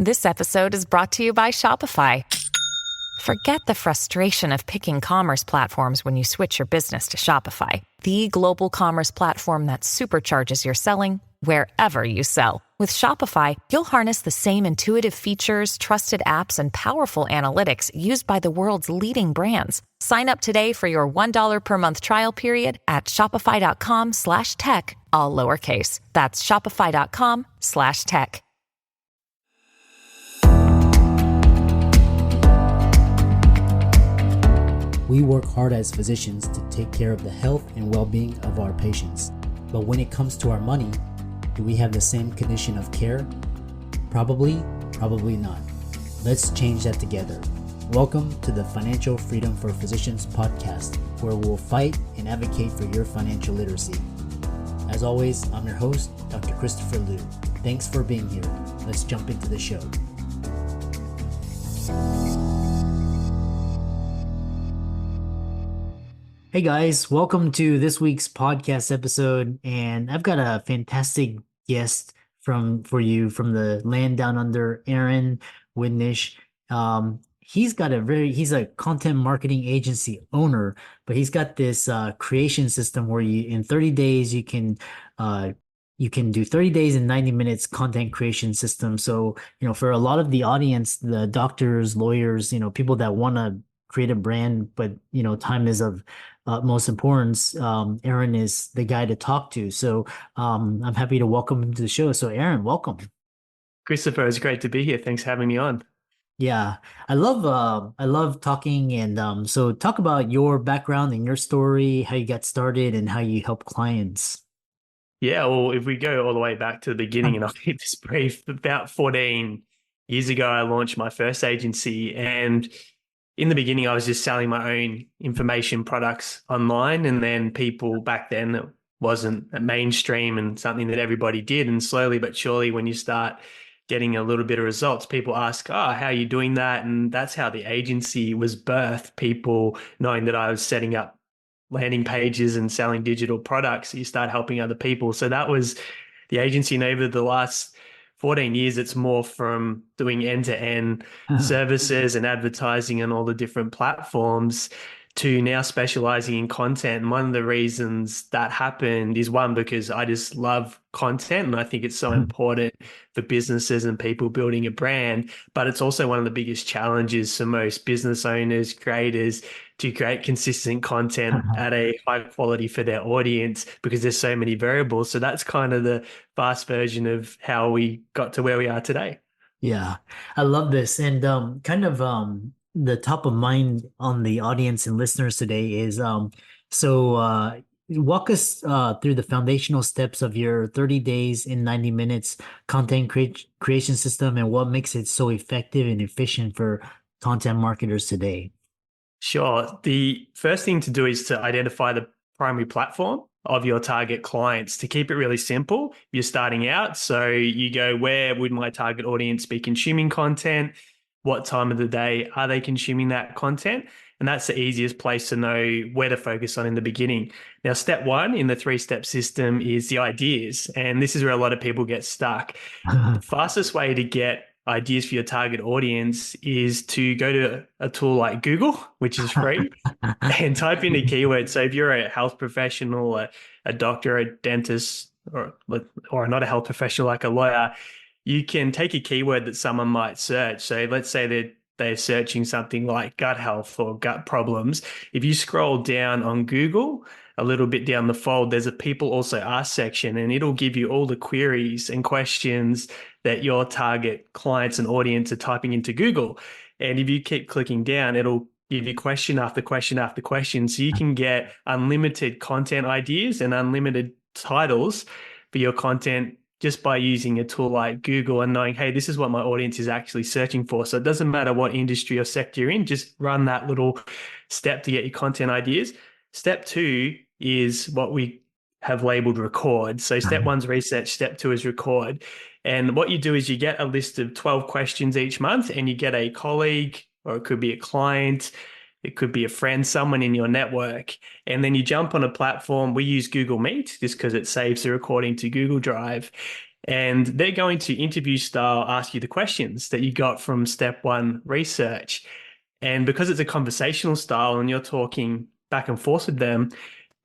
This episode is brought to you by Shopify. Forget the frustration of picking commerce platforms when you switch your business to Shopify, the global commerce platform that supercharges your selling wherever you sell. With Shopify, you'll harness the same intuitive features, trusted apps, and powerful analytics used by the world's leading brands. Sign up today for your $1 per month trial period at shopify.com/tech, all lowercase. That's shopify.com/tech. We work hard as physicians to take care of the health and well-being of our patients. But when it comes to our money, do we have the same condition of care? Probably not. Let's change that together. Welcome to the Financial Freedom for Physicians podcast, where we'll fight and advocate for your financial literacy. As always, I'm your host, Dr. Christopher Liu. Thanks for being here. Let's jump into the show. Hey guys, welcome to this week's podcast episode, and I've got a fantastic guest for you from the land down under, Aaron Witnish. He's a content marketing agency owner, but he's got this creation system where in 30 days you can do 30 days and 90 minutes content creation system. So, for a lot of the audience, the doctors, lawyers, people that want to create a brand, but time is of utmost importance. Aaron is the guy to talk to. So I'm happy to welcome him to the show. So Aaron, welcome. Christopher, it's great to be here. Thanks for having me on. Yeah, I love talking, and so talk about your background and your story, how you got started and how you help clients. Yeah, well, if we go all the way back to the beginning, and I'll keep this brief, about 14 years ago, I launched my first agency, and in the beginning, I was just selling my own information products online. And then people back then, it wasn't a mainstream and something that everybody did. And slowly but surely, when you start getting a little bit of results, people ask, how are you doing that? And that's how the agency was birthed. People knowing that I was setting up landing pages and selling digital products, you start helping other people. So that was the agency. And over the last 14 years, it's more from doing end-to-end services and advertising and all the different platforms to now specializing in content. And one of the reasons that happened is, one, because I just love content and I think it's so important for businesses and people building a brand, but it's also one of the biggest challenges for most business owners, creators, to create consistent content at a high quality for their audience, because there's so many variables. So that's kind of the fast version of how we got to where we are today. Yeah, I love this. And the top of mind on the audience and listeners today is walk us through the foundational steps of your 30 days in 90 minutes content creation system and what makes it so effective and efficient for content marketers today. Sure. The first thing to do is to identify the primary platform of your target clients. To keep it really simple, you're starting out. So you go, where would my target audience be consuming content? What time of the day are they consuming that content? And that's the easiest place to know where to focus on in the beginning. Now, step one in the 3-step system is the ideas. And this is where a lot of people get stuck. The fastest way to get ideas for your target audience is to go to a tool like Google, which is free, and type in a keyword. So if you're a health professional, a doctor, a dentist, or not a health professional like a lawyer, you can take a keyword that someone might search. So let's say that they're searching something like gut health or gut problems. If you scroll down on Google, a little bit down the fold, there's a people also ask section, and it'll give you all the queries and questions that your target clients and audience are typing into Google. And if you keep clicking down, it'll give you question after question after question. So you can get unlimited content ideas and unlimited titles for your content just by using a tool like Google and knowing, hey, this is what my audience is actually searching for. So it doesn't matter what industry or sector you're in, just run that little step to get your content ideas. Step two is what we have labeled record. So step one's research, step two is record. And what you do is you get a list of 12 questions each month, and you get a colleague, or it could be a client, it could be a friend, someone in your network. And then you jump on a platform. We use Google Meet just because it saves the recording to Google Drive. And they're going to interview style ask you the questions that you got from step one research. And because it's a conversational style and you're talking back and forth with them,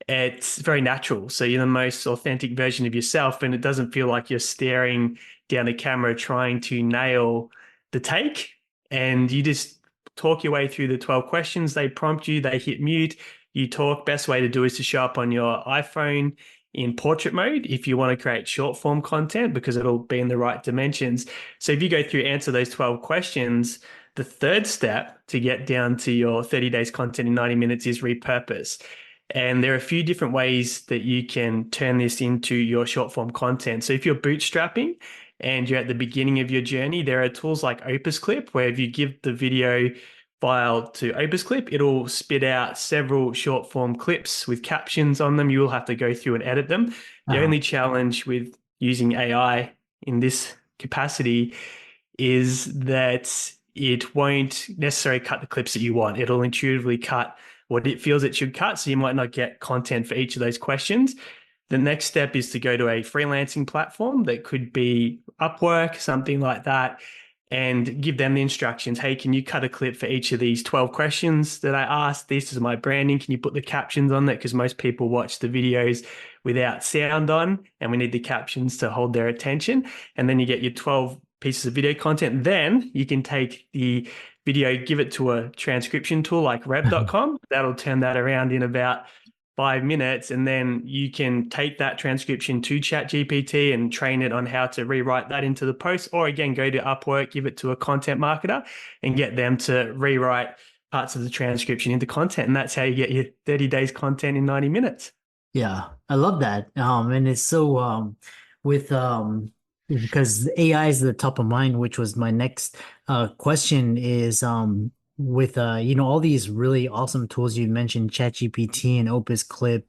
it's very natural. So you're the most authentic version of yourself, and it doesn't feel like you're staring down the camera trying to nail the take. And you just talk your way through the 12 questions. They prompt you, they hit mute. You talk. Best way to do is to show up on your iPhone in portrait mode if you want to create short form content, because it'll be in the right dimensions. So if you go through, answer those 12 questions, the third step to get down to your 30 days content in 90 minutes is repurpose. And there are a few different ways that you can turn this into your short form content. So if you're bootstrapping and you're at the beginning of your journey, there are tools like Opus Clip, where if you give the video file to Opus Clip, it'll spit out several short form clips with captions on them. You will have to go through and edit them. The Uh-huh. only challenge with using AI in this capacity is that it won't necessarily cut the clips that you want. It'll intuitively cut what it feels it should cut. So you might not get content for each of those questions. The next step is to go to a freelancing platform that could be Upwork, something like that, and give them the instructions. Hey, can you cut a clip for each of these 12 questions that I asked? This is my branding. Can you put the captions on that? Because most people watch the videos without sound on, and we need the captions to hold their attention. And then you get your 12 pieces of video content. Then you can take the video, give it to a transcription tool like rev.com. That'll turn that around in about 5 minutes. And then you can take that transcription to ChatGPT and train it on how to rewrite that into the post. Or again, go to Upwork, give it to a content marketer and get them to rewrite parts of the transcription into content. And that's how you get your 30 days content in 90 minutes. Yeah, I love that. And it's so with because AI is the top of mind, which was my next question is with all these really awesome tools you mentioned, ChatGPT and Opus Clip,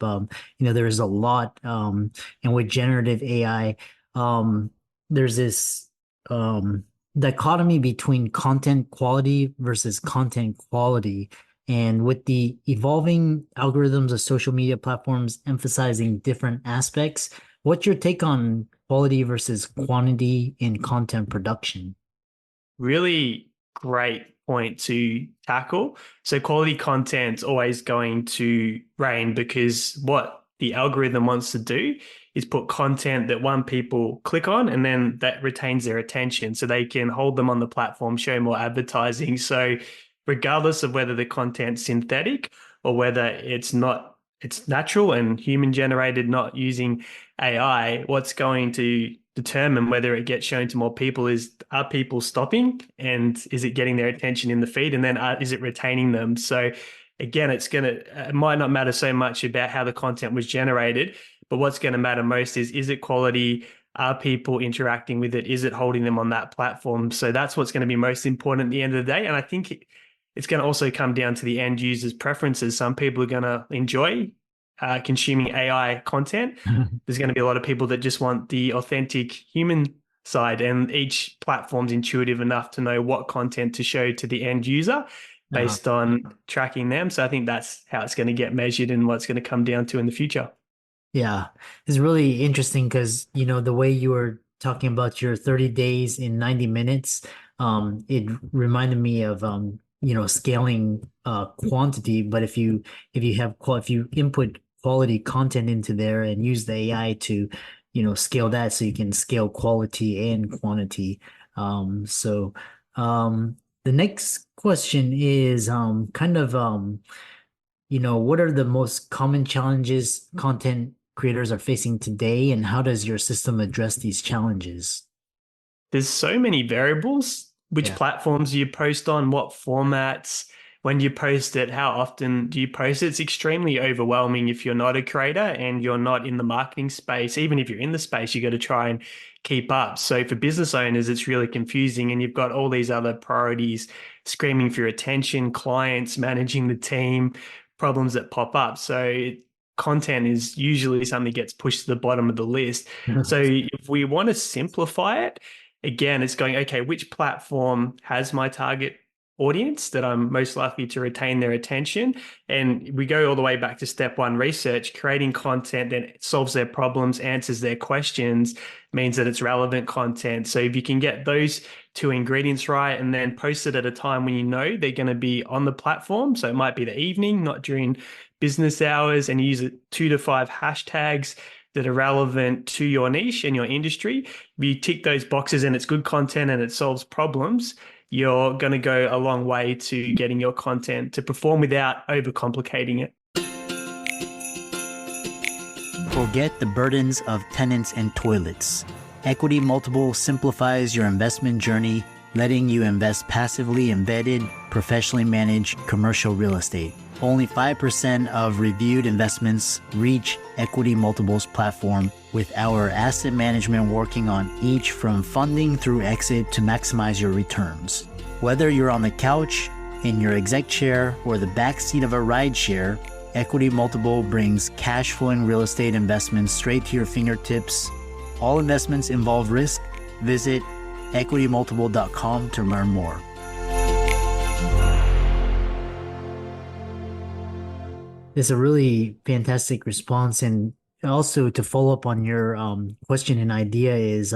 there's a lot and with generative AI, there's this dichotomy between content quality versus content quality. And with the evolving algorithms of social media platforms emphasizing different aspects, what's your take on quality versus quantity in content production? Really great point to tackle. So quality content's always going to reign, because what the algorithm wants to do is put content that people click on, and then that retains their attention so they can hold them on the platform, show more advertising. So regardless of whether the content's synthetic or whether it's not, it's natural and human generated, not using AI, what's going to determine whether it gets shown to more people is, are people stopping, and is it getting their attention in the feed, and then is it retaining them? So again, it might not matter so much about how the content was generated, but what's going to matter most is it quality? Are people interacting with it? Is it holding them on that platform? So that's what's going to be most important at the end of the day. And I think it's going to also come down to the end user's preferences. Some people are going to enjoy consuming AI content. There's going to be a lot of people that just want the authentic human side, and each platform's intuitive enough to know what content to show to the end user Uh, based on tracking them. So I think that's how it's going to get measured and what it's going to come down to in the future. yeah, it's really interesting because, the way you were talking about your 30 days in 90 minutes, it reminded me of, scaling quantity. But if you input quality content into there and use the AI to, scale that so you can scale quality and quantity. So the next question is kind of what are the most common challenges content creators are facing today, and how does your system address these challenges? There's so many variables. Which Yeah. platforms do you post on? What formats? When do you post it? How often do you post it? It's extremely overwhelming if you're not a creator and you're not in the marketing space. Even if you're in the space, you got to try and keep up. So for business owners, it's really confusing, and you've got all these other priorities screaming for your attention, clients, managing the team, problems that pop up. So content is usually something that gets pushed to the bottom of the list. So if we want to simplify it, again, it's going, okay, which platform has my target audience that I'm most likely to retain their attention. And we go all the way back to step one, research. Creating content that solves their problems, answers their questions, means that it's relevant content. So if you can get those two ingredients right and then post it at a time when you know they're going to be on the platform. So it might be the evening, not during business hours, and use 2 to 5 hashtags that are relevant to your niche and your industry. If you tick those boxes and it's good content and it solves problems, you're going to go a long way to getting your content to perform without overcomplicating it. Forget the burdens of tenants and toilets. Equity Multiple simplifies your investment journey, letting you invest passively embedded, professionally managed commercial real estate. Only 5% of reviewed investments reach Equity Multiple's platform, with our asset management working on each from funding through exit to maximize your returns. Whether you're on the couch, in your exec chair, or the backseat of a ride share, Equity Multiple brings cash flowing real estate investments straight to your fingertips. All investments involve risk. Visit equitymultiple.com to learn more. It's a really fantastic response. And also, to follow up on your question and idea, is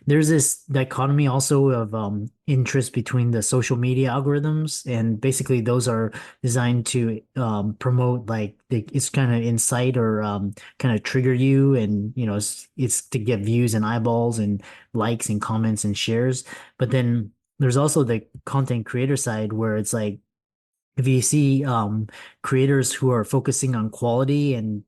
there's this dichotomy also of interest between the social media algorithms, and basically those are designed to promote, like, it's kind of incite or kind of trigger you, and it's to get views and eyeballs and likes and comments and shares. But then there's also the content creator side, where it's like, if you see creators who are focusing on quality and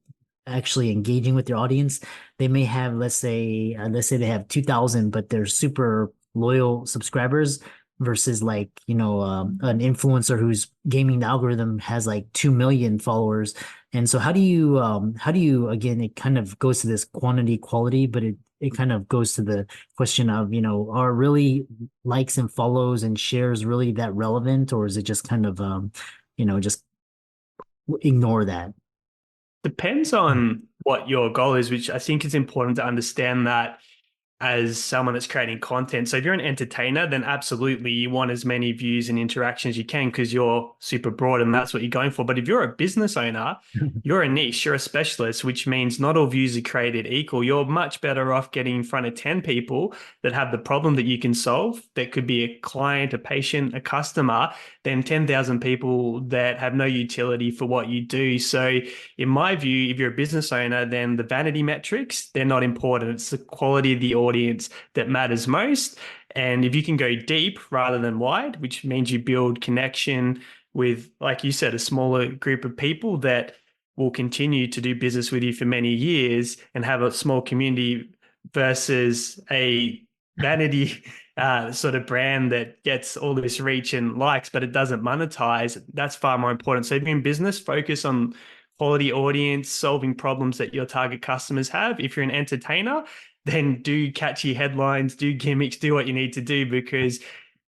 actually engaging with their audience, they may have, let's say they have 2,000, but they're super loyal subscribers, versus, like, an influencer who's gaming the algorithm has like 2 million followers. And so how do you, again, it kind of goes to this quantity quality, but it kind of goes to the question of, are really likes and follows and shares really that relevant, or is it just kind of just ignore that? Depends on what your goal is, which I think is important to understand that as someone that's creating content. So if you're an entertainer, then absolutely you want as many views and interactions as you can because you're super broad and that's what you're going for. But if you're a business owner, you're a niche, you're a specialist, which means not all views are created equal. You're much better off getting in front of 10 people that have the problem that you can solve. That could be a client, a patient, a customer, than 10,000 people that have no utility for what you do. So in my view, if you're a business owner, then the vanity metrics, they're not important. It's the quality of the audience that matters most. And if you can go deep rather than wide, which means you build connection with, like you said, a smaller group of people that will continue to do business with you for many years and have a small community, versus a vanity sort of brand that gets all this reach and likes, but it doesn't monetize, that's far more important. So if you're in business, focus on quality audience, solving problems that your target customers have. If you're an entertainer, then do catchy headlines, do gimmicks, do what you need to do, because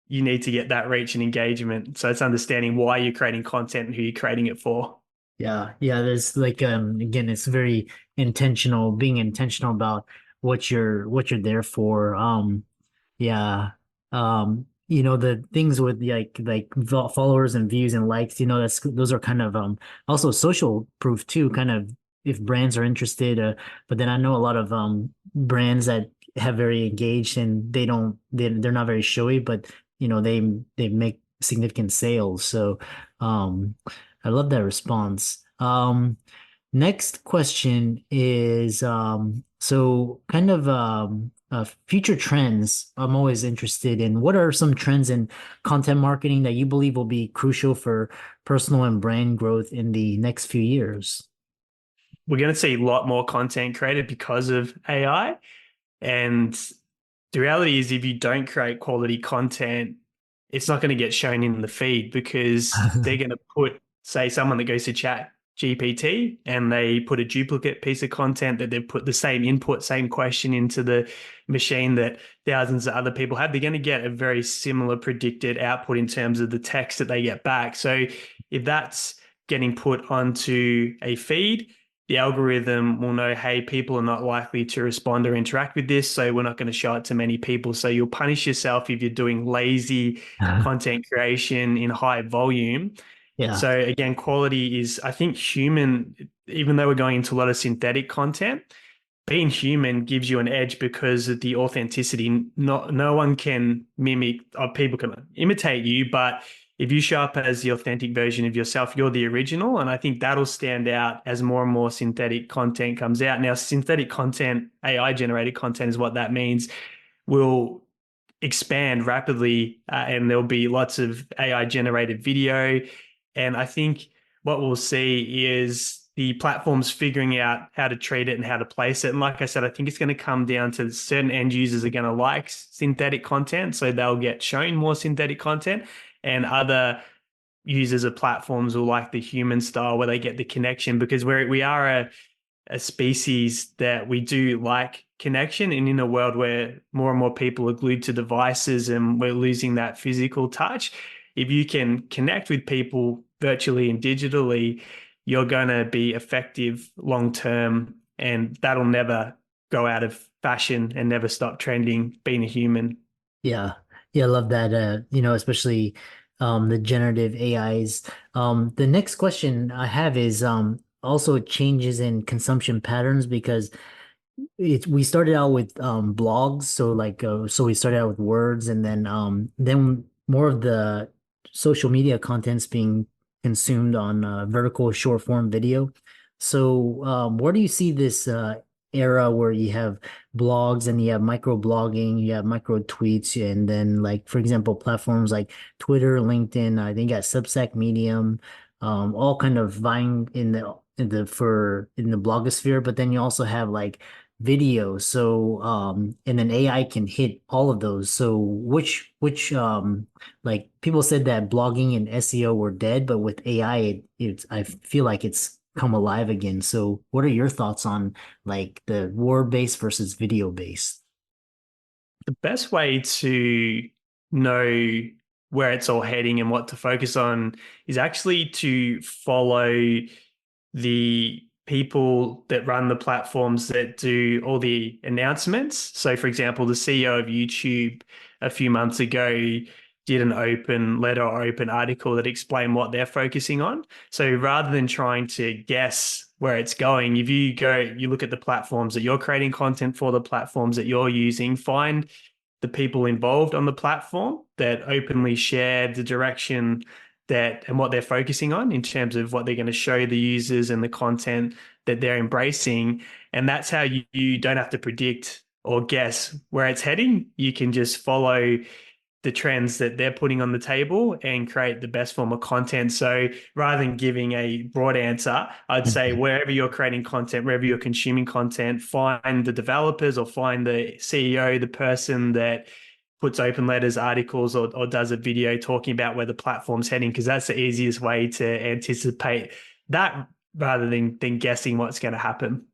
you need to get that reach and engagement. So it's understanding why you're creating content and who you're creating it for. Yeah. There's, like, again, it's very intentional, being intentional about what you're there for. Yeah. The things with, like followers and views and likes, those are kind of also social proof too, kind of, if brands are interested. But then I know a lot of brands that have very engaged, and they're not very showy, but they make significant sales. So I love that response. Next question is, so kind of future trends. I'm always interested in, what are some trends in content marketing that you believe will be crucial for personal and brand growth in the next few years? We're going to see a lot more content created because of AI. And the reality is, if you don't create quality content, it's not going to get shown in the feed, because they're going to put, say, someone that goes to chat GPT and they put a duplicate piece of content that they've put the same input, same question into the machine that thousands of other people have. They're going to get a very similar predicted output in terms of the text that they get back. So if that's getting put onto a feed, the algorithm will know, hey, people are not likely to respond or interact with this, so we're not going to show it to many people. So you'll punish yourself if you're doing lazy content creation in high volume. Yeah. So again, quality is, I think, human, even though we're going into a lot of synthetic content, being human gives you an edge because of the authenticity. No one can mimic, or people can imitate you, but if you show up as the authentic version of yourself, you're the original. And I think that'll stand out as more and more synthetic content comes out. Now, synthetic content, AI generated content is what that means, will expand rapidly, and there'll be lots of AI generated video. And I think what we'll see is the platforms figuring out how to treat it and how to place it. And like I said, I think it's going to come down to certain end users are going to like synthetic content, so they'll get shown more synthetic content, and other users of platforms will like the human style where they get the connection, because we are a species that we do like connection. And in a world where more and more people are glued to devices and we're losing that physical touch, if you can connect with people virtually and digitally, you're going to be effective long term, and that'll never go out of fashion and never stop trending, being a human. Yeah. Yeah, I love that. Especially the generative AIs. The next question I have is also changes in consumption patterns, because we started out with blogs, so we started out with words, and then more of the social media content's being consumed on vertical short form video. So where do you see this era where you have blogs and you have micro blogging, you have micro tweets, and then, like, for example, platforms like Twitter, LinkedIn, I think, got Substack, Medium, all kind of vying in the blogosphere. But then you also have like video. So and then AI can hit all of those. So which like, people said that blogging and SEO were dead, but with AI it's I feel like it's come alive again. So what are your thoughts on like the word-based versus video-based? The best way to know where it's all heading and what to focus on is actually to follow the people that run the platforms that do all the announcements. So, for example, the CEO of YouTube a few months ago did an open letter or open article that explained what they're focusing on. So rather than trying to guess where it's going, if you look at the platforms that you're creating content for, the platforms that you're using, find the people involved on the platform that openly share the direction and what they're focusing on in terms of what they're going to show the users and the content that they're embracing. And that's how you don't have to predict or guess where it's heading. You can just follow the trends that they're putting on the table and create the best form of content. So rather than giving a broad answer, I'd say wherever you're creating content, wherever you're consuming content, find the developers or find the CEO, the person that puts open letters, articles, or does a video talking about where the platform's heading, because that's the easiest way to anticipate that rather than guessing what's going to happen.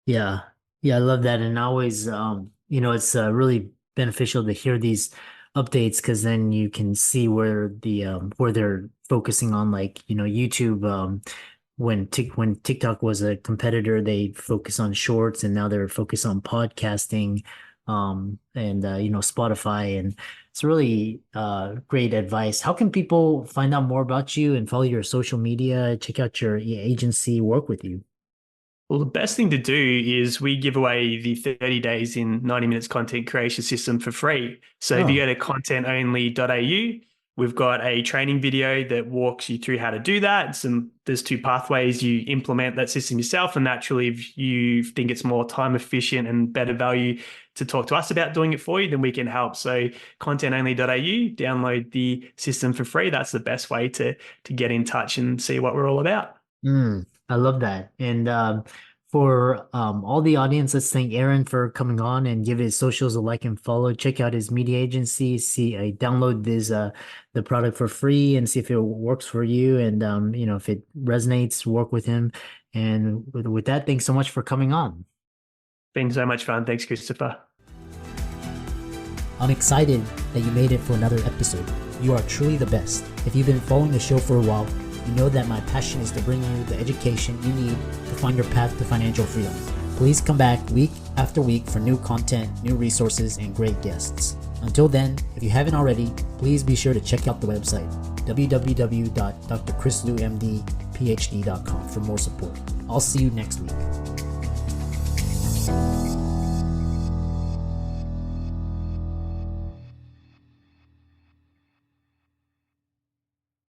Yeah. Yeah, I love that. And always, it's really beneficial to hear these updates, because then you can see where they're focusing on, like, YouTube, when TikTok was a competitor, they focus on shorts, and now they're focused on podcasting, and Spotify, and it's really great advice. How can people find out more about you and follow your social media, check out your agency, work with you? Well, the best thing to do is we give away the 30 days in 90 minutes content creation system for free. So if you Oh. go to contentonly.au, we've got a training video that walks you through how to do that. There's two pathways. You implement that system yourself, and naturally, if you think it's more time efficient and better value to talk to us about doing it for you, then we can help. So contentonly.au, download the system for free. That's the best way to get in touch and see what we're all about. I love that. And for all the audience, let's thank Aaron for coming on and give his socials a like and follow. Check out his media agency. Download the product for free and see if it works for you. And if it resonates, work with him. And with that, thanks so much for coming on. Been so much fun. Thanks, Christopher. I'm excited that you made it for another episode. You are truly the best. If you've been following the show for a while, You know that my passion is to bring you the education you need to find your path to financial freedom. Please come back week after week for new content, new resources, and great guests. Until then, if you haven't already, please be sure to check out the website, www.drchrislumdphd.com, for more support. I'll see you next week.